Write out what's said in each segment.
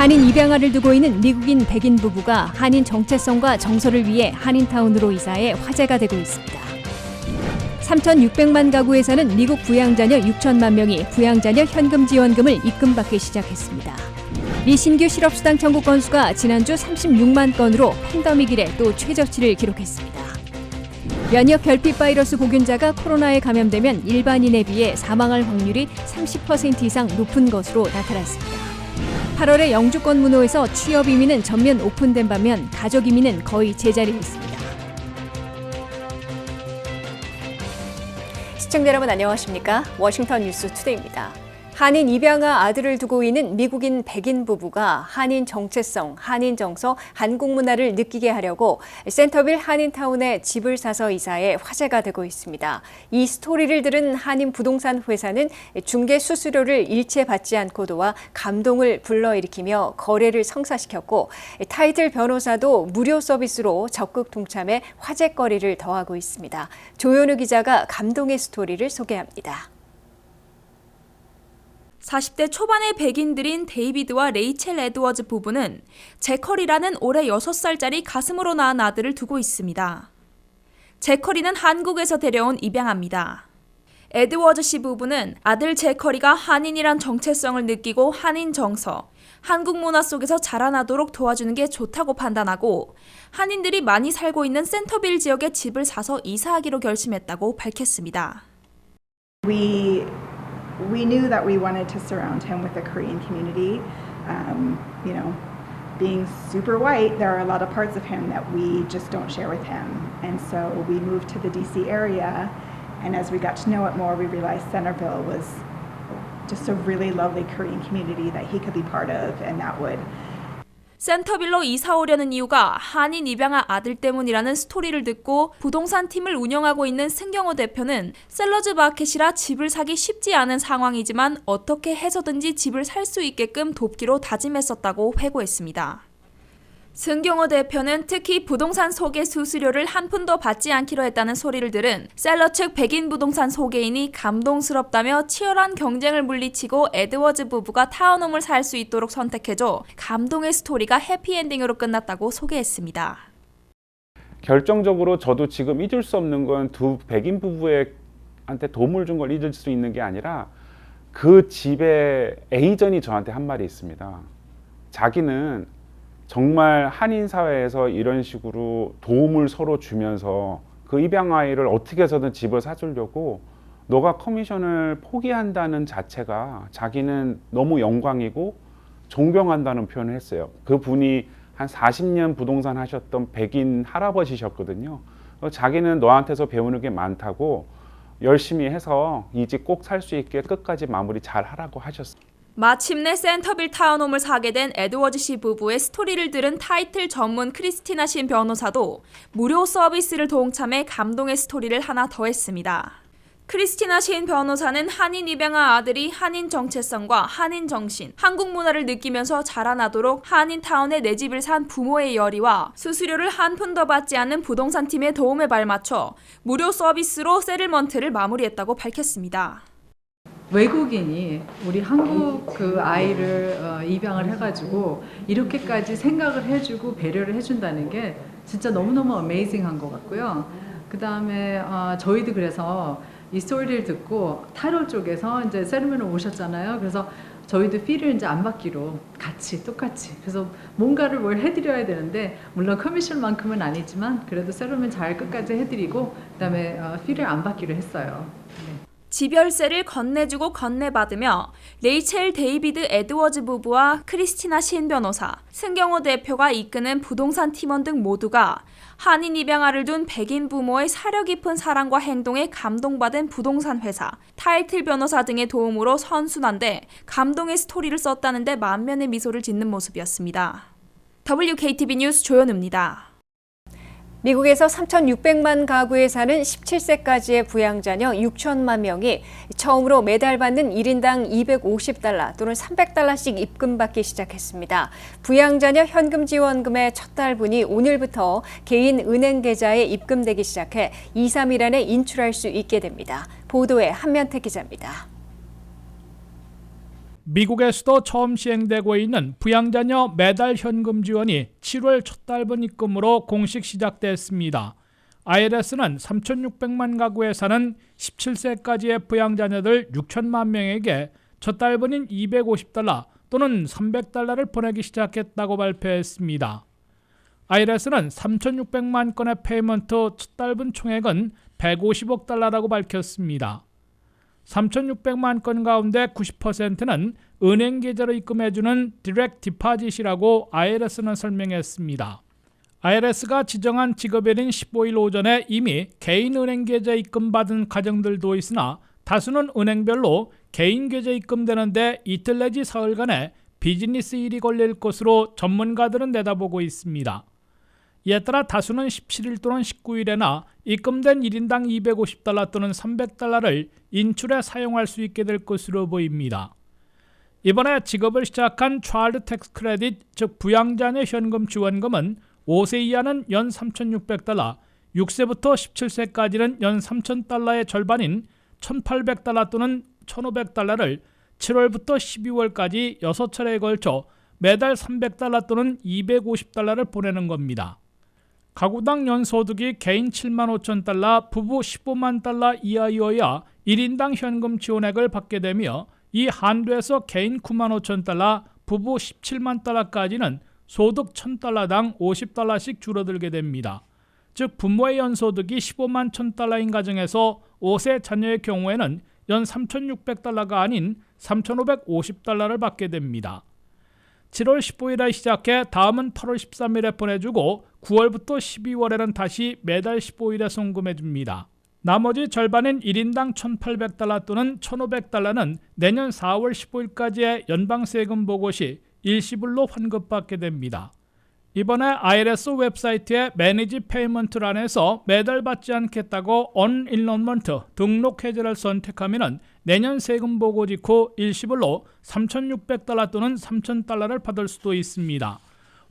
한인 입양아를 두고 있는 미국인 백인 부부가 한인 정체성과 정서를 위해 한인타운으로 이사해 화제가 되고 있습니다. 3,600만 가구에 사는 미국 부양자녀 6천만 명이 부양자녀 현금 지원금을 입금받기 시작했습니다. 미 신규 실업수당 청구 건수가 지난주 36만 건으로 팬데믹 이래 또 최저치를 기록했습니다. 면역 결핍 바이러스 보균자가 코로나에 감염되면 일반인에 비해 사망할 확률이 30% 이상 높은 것으로 나타났습니다. 8월에 영주권 문호에서 취업 이민은 전면 오픈된 반면 가족 이민은 거의 제자리에 있습니다. 시청자 여러분 안녕하십니까? 워싱턴 뉴스 투데이입니다. 한인 입양아 아들을 두고 있는 미국인 백인 부부가 한인 정체성, 한인 정서, 한국 문화를 느끼게 하려고 센터빌 한인타운에 집을 사서 이사해 화제가 되고 있습니다. 이 스토리를 들은 한인 부동산 회사는 중개 수수료를 일체 받지 않고 도와 감동을 불러일으키며 거래를 성사시켰고 타이틀 변호사도 무료 서비스로 적극 동참해 화제거리를 더하고 있습니다. 조현우 기자가 감동의 스토리를 소개합니다. 40대 초반의 백인들인 데이비드와 레이첼 에드워즈 부부는 제커리라는 올해 6살짜리 가슴으로 낳은 아들을 두고 있습니다. 제커리는 한국에서 데려온 입양아입니다. 에드워즈 씨 부부는 아들 제커리가 한인이란 정체성을 느끼고 한인 정서, 한국 문화 속에서 자라나도록 도와주는 게 좋다고 판단하고 한인들이 많이 살고 있는 센터빌 지역에 집을 사서 이사하기로 결심했다고 밝혔습니다. We knew that we wanted to surround him with a Korean community. Being super white, there are a lot of parts of him that we just don't share with him. And so we moved to the DC area, and as we got to know it more, we realized Centerville was just a really lovely Korean community that he could be part of, and that would 센터빌로 이사 오려는 이유가 한인 입양아 아들 때문이라는 스토리를 듣고 부동산 팀을 운영하고 있는 승경호 대표는 셀러즈 마켓이라 집을 사기 쉽지 않은 상황이지만 어떻게 해서든지 집을 살 수 있게끔 돕기로 다짐했었다고 회고했습니다. 승경호 대표는 특히 부동산 소개 수수료를 한 푼도 받지 않기로 했다는 소리를 들은 셀러 측 백인 부동산 소개인이 감동스럽다며 치열한 경쟁을 물리치고 에드워즈 부부가 타운홈을 살 수 있도록 선택해줘 감동의 스토리가 해피엔딩으로 끝났다고 소개했습니다. 결정적으로 저도 지금 잊을 수 없는 건 두 백인 부부한테 도움을 준 걸 잊을 수 있는 게 아니라 그 집의 에이전이 저한테 한 말이 있습니다. 자기는 정말 한인 사회에서 이런 식으로 도움을 서로 주면서 그 입양아이를 어떻게 해서든 집을 사주려고 너가 커미션을 포기한다는 자체가 자기는 너무 영광이고 존경한다는 표현을 했어요. 그분이 한 40년 부동산 하셨던 백인 할아버지셨거든요. 자기는 너한테서 배우는 게 많다고 열심히 해서 이 집 꼭 살 수 있게 끝까지 마무리 잘 하라고 하셨어요. 마침내 센터빌 타운홈을 사게 된 에드워즈 씨 부부의 스토리를 들은 타이틀 전문 크리스티나 신 변호사도 무료 서비스를 동참해 감동의 스토리를 하나 더했습니다. 크리스티나 신 변호사는 한인 입양아 아들이 한인 정체성과 한인 정신, 한국 문화를 느끼면서 자라나도록 한인타운에 내 집을 산 부모의 열의와 수수료를 한 푼 더 받지 않는 부동산 팀의 도움에 발맞춰 무료 서비스로 세틀먼트를 마무리했다고 밝혔습니다. 외국인이 우리 한국 그 아이를 입양을 해가지고 이렇게까지 생각을 해주고 배려를 해준다는 게 진짜 너무너무 어메이징한 것 같고요. 그 다음에 저희도 그래서 이 스토리를 듣고 타로 쪽에서 이제 세르머니 오셨잖아요. 그래서 저희도 피를 이제 안 받기로 똑같이 그래서 뭔가를 뭘 해드려야 되는데 물론 커미션만큼은 아니지만 그래도 세르머니 잘 끝까지 해드리고 그다음에 피를 안 받기로 했어요. 네. 집열세를 건네주고 건네받으며 레이첼 데이비드 에드워즈 부부와 크리스티나 신 변호사, 승경호 대표가 이끄는 부동산 팀원 등 모두가 한인 입양아를 둔 백인 부모의 사려 깊은 사랑과 행동에 감동받은 부동산 회사, 타이틀 변호사 등의 도움으로 선순환돼 감동의 스토리를 썼다는데 만면의 미소를 짓는 모습이었습니다. WKTV 뉴스 조현우입니다. 미국에서 3,600만 가구에 사는 17세까지의 부양자녀 6천만 명이 처음으로 매달 받는 1인당 $250 또는 $300씩 입금받기 시작했습니다. 부양자녀 현금 지원금의 첫 달분이 오늘부터 개인 은행 계좌에 입금되기 시작해 2, 3일 안에 인출할 수 있게 됩니다. 보도에 한면태 기자입니다. 미국에서도 처음 시행되고 있는 부양자녀 매달 현금 지원이 7월 첫 달분 입금으로 공식 시작됐습니다. IRS는 3,600만 가구에 사는 17세까지의 부양자녀들 6천만 명에게 첫 달분인 $250 또는 $300를 보내기 시작했다고 발표했습니다. IRS는 3,600만 건의 페이먼트 첫 달분 총액은 $150억 달러라고 밝혔습니다. 3,600만 건 가운데 90%는 은행 계좌로 입금해주는 디렉트 디파짓이라고 IRS는 설명했습니다. IRS가 지정한 직업일인 15일 오전에 이미 개인 은행 계좌 입금받은 가정들도 있으나 다수는 은행별로 개인 계좌 입금되는데 이틀 내지 사흘간의 비즈니스 일이 걸릴 것으로 전문가들은 내다보고 있습니다. 이에 따라 다수는 17일 또는 19일에나 입금된 1인당 $250 또는 $300를 인출에 사용할 수 있게 될 것으로 보입니다. 이번에 직업을 시작한 차일드 텍스 크레딧, 즉 부양자녀 현금 지원금은 5세 이하는 연 $3,600, 6세부터 17세까지는 연 $3,000의 절반인 $1,800 또는 $1,500를 7월부터 12월까지 6차례에 걸쳐 매달 $300 또는 $250를 보내는 겁니다. 가구당 연소득이 개인 $75,000, 부부 $150,000 이하여야 1인당 현금 지원액을 받게 되며 이 한도에서 개인 $95,000, 부부 $170,000까지는 소득 $1,000당 $50씩 줄어들게 됩니다. 즉 부모의 연소득이 $151,000인 가정에서 5세 자녀의 경우에는 연 $3,600가 아닌 $3,550를 받게 됩니다. 7월 15일에 시작해 다음은 8월 13일에 보내주고 9월부터 12월에는 다시 매달 15일에 송금해줍니다. 나머지 절반인 1인당 $1,800 또는 $1,500는 내년 4월 15일까지의 연방세금 보고 시 일시불로 환급받게 됩니다. 이번에 IRS 웹사이트의 매니지 페이먼트란에서 매달 받지 않겠다고 언인롤먼트 등록 해제를 선택하면 내년 세금 보고 직후 일시불로 $3,600 또는 $3,000를 받을 수도 있습니다.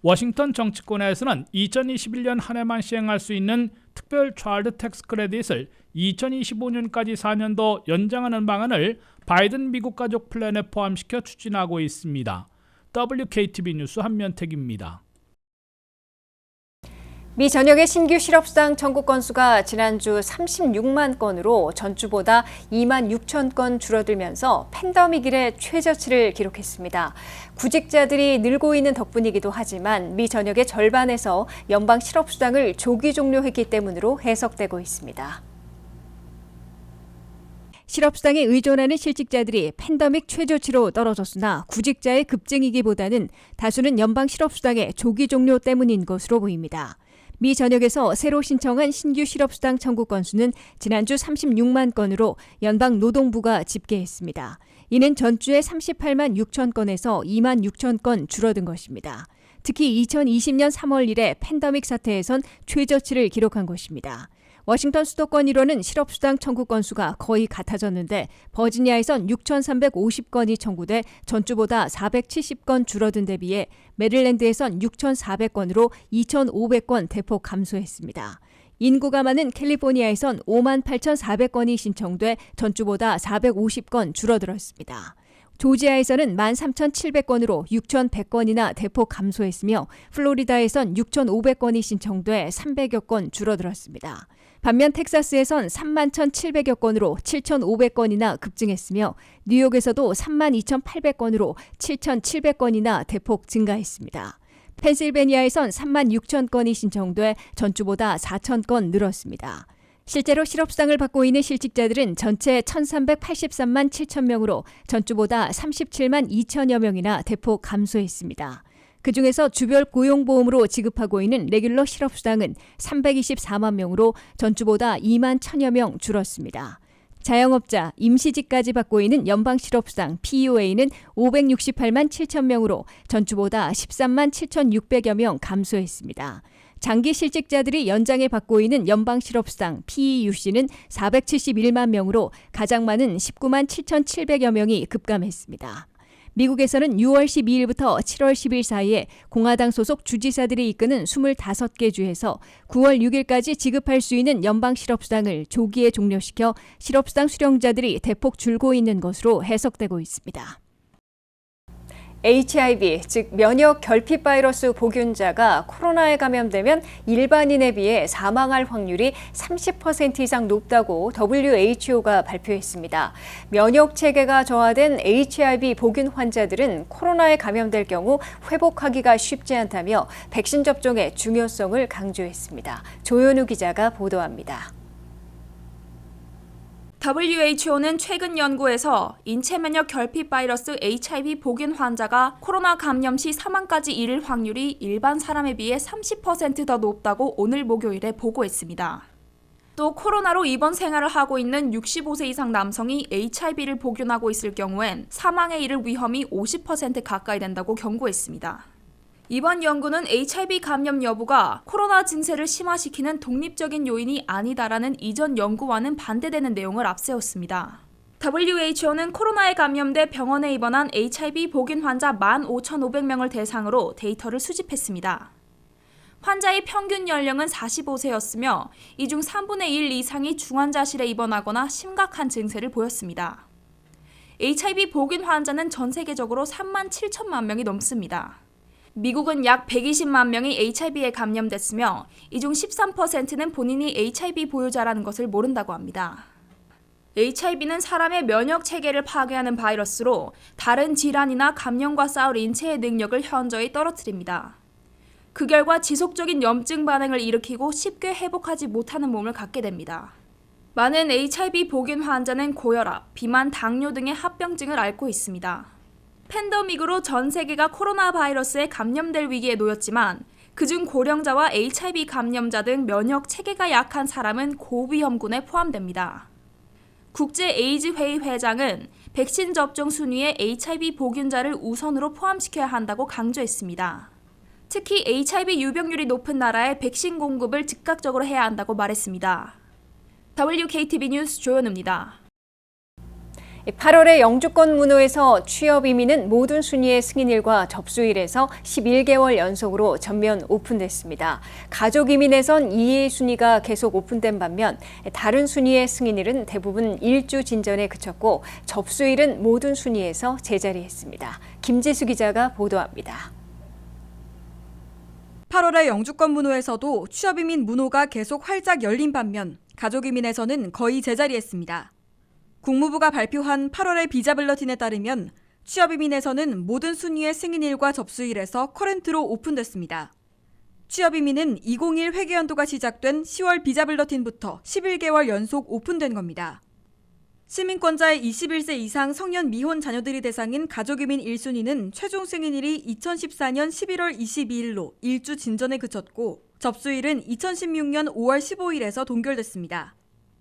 워싱턴 정치권에서는 2021년 한 해만 시행할 수 있는 특별 차일드 텍스 크레딧을 2025년까지 4년 더 연장하는 방안을 바이든 미국 가족 플랜에 포함시켜 추진하고 있습니다. WKTV 뉴스 한면택입니다. 미 전역의 신규 실업수당 청구 건수가 지난주 36만 건으로 전주보다 2만 6천 건 줄어들면서 팬데믹 이래 최저치를 기록했습니다. 구직자들이 늘고 있는 덕분이기도 하지만 미 전역의 절반에서 연방 실업수당을 조기 종료했기 때문으로 해석되고 있습니다. 실업수당에 의존하는 실직자들이 팬데믹 최저치로 떨어졌으나 구직자의 급증이기보다는 다수는 연방 실업수당의 조기 종료 때문인 것으로 보입니다. 미 전역에서 새로 신청한 신규 실업수당 청구 건수는 지난주 36만 건으로 연방 노동부가 집계했습니다. 이는 전주에 38만 6천 건에서 2만 6천 건 줄어든 것입니다. 특히 2020년 3월 이래 팬데믹 사태에선 최저치를 기록한 것입니다. 워싱턴 수도권 일원은 실업수당 청구 건수가 거의 같아졌는데 버지니아에선 6,350건이 청구돼 전주보다 470건 줄어든 데 비해 메릴랜드에선 6,400건으로 2,500건 대폭 감소했습니다. 인구가 많은 캘리포니아에선 58,400건이 신청돼 전주보다 450건 줄어들었습니다. 조지아에서는 13,700건으로 6,100건이나 대폭 감소했으며 플로리다에선 6,500건이 신청돼 300여 건 줄어들었습니다. 반면 텍사스에선 31,700여 건으로 7,500건이나 급증했으며 뉴욕에서도 32,800건으로 7,700건이나 대폭 증가했습니다. 펜실베니아에선 36,000건이 신청돼 전주보다 4,000건 늘었습니다. 실제로 실업수당을 받고 있는 실직자들은 전체 1,383만 7천 명으로 전주보다 37만 2천여 명이나 대폭 감소했습니다. 그중에서 주별 고용보험으로 지급하고 있는 레귤러 실업수당은 324만 명으로 전주보다 2만 1천여 명 줄었습니다. 자영업자, 임시직까지 받고 있는 연방실업수당 PUA는 568만 7천 명으로 전주보다 13만 7,600여 명 감소했습니다. 장기 실직자들이 연장해 받고 있는 연방실업수당 PEUC는 471만 명으로 가장 많은 19만 7,700여 명이 급감했습니다. 미국에서는 6월 12일부터 7월 10일 사이에 공화당 소속 주지사들이 이끄는 25개 주에서 9월 6일까지 지급할 수 있는 연방 실업수당을 조기에 종료시켜 실업수당 수령자들이 대폭 줄고 있는 것으로 해석되고 있습니다. HIV, 즉 면역 결핍 바이러스 복균자가 코로나에 감염되면 일반인에 비해 사망할 확률이 30% 이상 높다고 WHO가 발표했습니다. 면역 체계가 저하된 HIV 복균 환자들은 코로나에 감염될 경우 회복하기가 쉽지 않다며 백신 접종의 중요성을 강조했습니다. 조현우 기자가 보도합니다. WHO는 최근 연구에서 인체 면역 결핍 바이러스 HIV 복균 환자가 코로나 감염 시 사망까지 이를 확률이 일반 사람에 비해 30% 더 높다고 오늘 목요일에 보고했습니다. 또 코로나로 입원 생활을 하고 있는 65세 이상 남성이 HIV를 복균하고 있을 경우엔 사망에 이를 위험이 50% 가까이 된다고 경고했습니다. 이번 연구는 HIV 감염 여부가 코로나 증세를 심화시키는 독립적인 요인이 아니다라는 이전 연구와는 반대되는 내용을 앞세웠습니다. WHO는 코로나에 감염돼 병원에 입원한 HIV 복균 환자 15,500명을 대상으로 데이터를 수집했습니다. 환자의 평균 연령은 45세였으며 이 중 3분의 1 이상이 중환자실에 입원하거나 심각한 증세를 보였습니다. HIV 복균 환자는 전 세계적으로 3만 7천만 명이 넘습니다. 미국은 약 120만 명이 HIV에 감염됐으며 이 중 13%는 본인이 HIV 보유자라는 것을 모른다고 합니다. HIV는 사람의 면역 체계를 파괴하는 바이러스로 다른 질환이나 감염과 싸울 인체의 능력을 현저히 떨어뜨립니다. 그 결과 지속적인 염증 반응을 일으키고 쉽게 회복하지 못하는 몸을 갖게 됩니다. 많은 HIV 복균 환자는 고혈압, 비만, 당뇨 등의 합병증을 앓고 있습니다. 팬데믹으로 전 세계가 코로나 바이러스에 감염될 위기에 놓였지만 그중 고령자와 HIV 감염자 등 면역 체계가 약한 사람은 고위험군에 포함됩니다. 국제 에이즈 회의 회장은 백신 접종 순위에 HIV 복균자를 우선으로 포함시켜야 한다고 강조했습니다. 특히 HIV 유병률이 높은 나라에 백신 공급을 즉각적으로 해야 한다고 말했습니다. WKTV 뉴스 조현우입니다. 8월에 영주권 문호에서 취업 이민은 모든 순위의 승인일과 접수일에서 11개월 연속으로 전면 오픈됐습니다. 가족 이민에선 2의 순위가 계속 오픈된 반면 다른 순위의 승인일은 대부분 일주 진전에 그쳤고 접수일은 모든 순위에서 제자리했습니다. 김지수 기자가 보도합니다. 8월에 영주권 문호에서도 취업 이민 문호가 계속 활짝 열린 반면 가족 이민에서는 거의 제자리했습니다. 국무부가 발표한 8월의 비자 블러틴에 따르면 취업이민에서는 모든 순위의 승인일과 접수일에서 커런트로 오픈됐습니다. 취업이민은 2021 회계연도가 시작된 10월 비자 블러틴부터 11개월 연속 오픈된 겁니다. 시민권자의 21세 이상 성년 미혼 자녀들이 대상인 가족이민 1순위는 최종 승인일이 2014년 11월 22일로 일주 진전에 그쳤고 접수일은 2016년 5월 15일에서 동결됐습니다.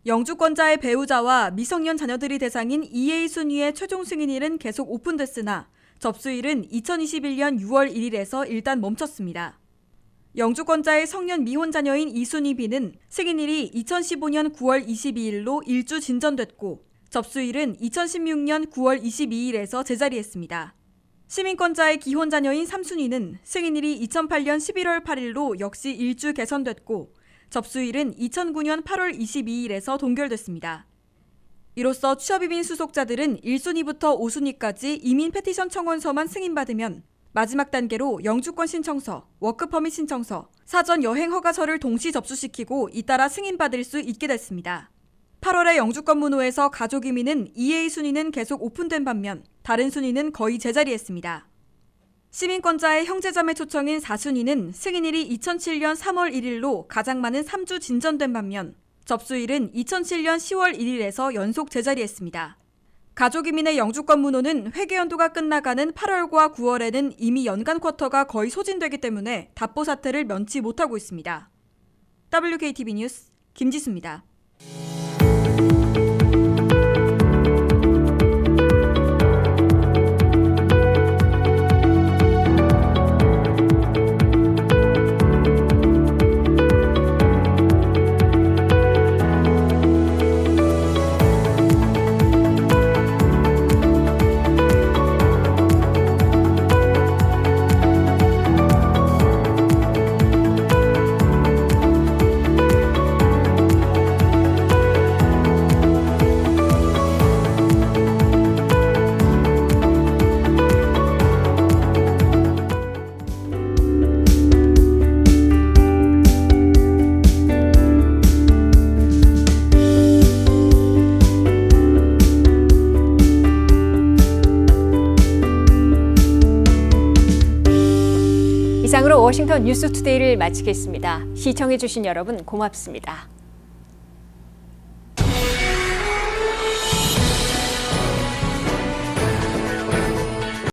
영주권자의 배우자와 미성년 자녀들이 대상인 2A 순위의 최종 승인일은 계속 오픈됐으나 접수일은 2021년 6월 1일에서 일단 멈췄습니다. 영주권자의 성년 미혼 자녀인 2순위 B는 승인일이 2015년 9월 22일로 일주 진전됐고 접수일은 2016년 9월 22일에서 제자리했습니다. 시민권자의 기혼 자녀인 3순위는 승인일이 2008년 11월 8일로 역시 일주 개선됐고 접수일은 2009년 8월 22일에서 동결됐습니다. 이로써 취업이민 수속자들은 1순위부터 5순위까지 이민 페티션 청원서만 승인받으면 마지막 단계로 영주권 신청서, 워크퍼밋 신청서, 사전 여행 허가서를 동시 접수시키고 잇따라 승인받을 수 있게 됐습니다. 8월에 영주권 문호에서 가족 이민은 2A 순위는 계속 오픈된 반면 다른 순위는 거의 제자리했습니다. 시민권자의 형제자매 초청인 4순위는 승인일이 2007년 3월 1일로 가장 많은 3주 진전된 반면 접수일은 2007년 10월 1일에서 연속 제자리했습니다. 가족이민의 영주권 문호는 회계연도가 끝나가는 8월과 9월에는 이미 연간 쿼터가 거의 소진되기 때문에 답보 사태를 면치 못하고 있습니다. WKTV 뉴스 김지수입니다. 이상으로 워싱턴 뉴스투데이를 마치겠습니다. 시청해주신 여러분 고맙습니다.